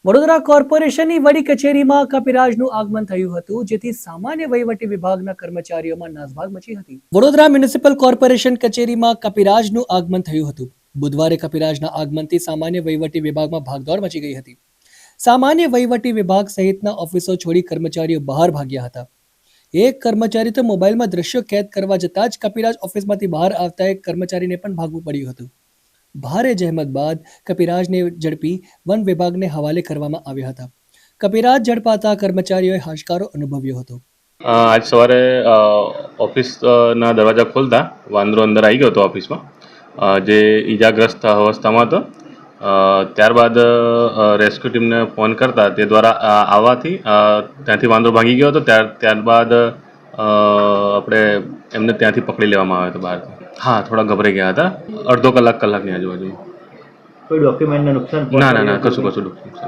વડોદરા કોર્પોરેશનની વડી કચેરીમાં કપિરાજનું આગમન થયું હતું, જેથી સામાન્ય વહીવટી વિભાગના કર્મચારીઓમાં નાસભાગ મચી હતી. વડોદરા મ્યુનિસિપલ કોર્પોરેશન કચેરીમાં કપિરાજનું આગમન થયું હતું. બુધવારે કપિરાજના આગમનથી સામાન્ય વહીવટી વિભાગમાં ભાગદોડ મચી ગઈ હતી. સામાન્ય વહીવટી વિભાગ સહિતના ઓફિસો છોડી કર્મચારીઓ બહાર ભાગ્યા હતા. એક કર્મચારી તો મોબાઈલમાં દ્રશ્યો કેદ કરવા જતાં જ કપિરાજ ઓફિસમાંથી બહાર આવતા એક કર્મચારીને પણ ભાગવું પડ્યું હતું. ભારે જહેમત બાદ કપિરાજને ઝડપી વન વિભાગને હવાલે કરવામાં આવ્યા હતા. કપિરાજ ઝડપાતા કર્મચારીઓએ હાશકારો અનુભવ્યો હતો. આજ સવારે ઓફિસના દરવાજા ખોલતા વાંદરો અંદર આવી ગયો હતો ઓફિસમાં, જે ઈજાગ્રસ્ત અવસ્થામાં હતો. ત્યારબાદ રેસ્ક્યુ ટીમને ફોન કરતા તે દ્વારા આવવાથી ત્યાંથી વાંદરો ભાગી ગયો હતો. ત્યારબાદ આપણે એમને ત્યાંથી પકડી લેવામાં આવ્યો હતો બહારથી. હા, થોડા ગભરાઈ ગયા હતા. અડધો કલાકની આજુબાજુ. કોઈ ડોક્યુમેન્ટને નુકસાન? ના, કશું નુકસાન.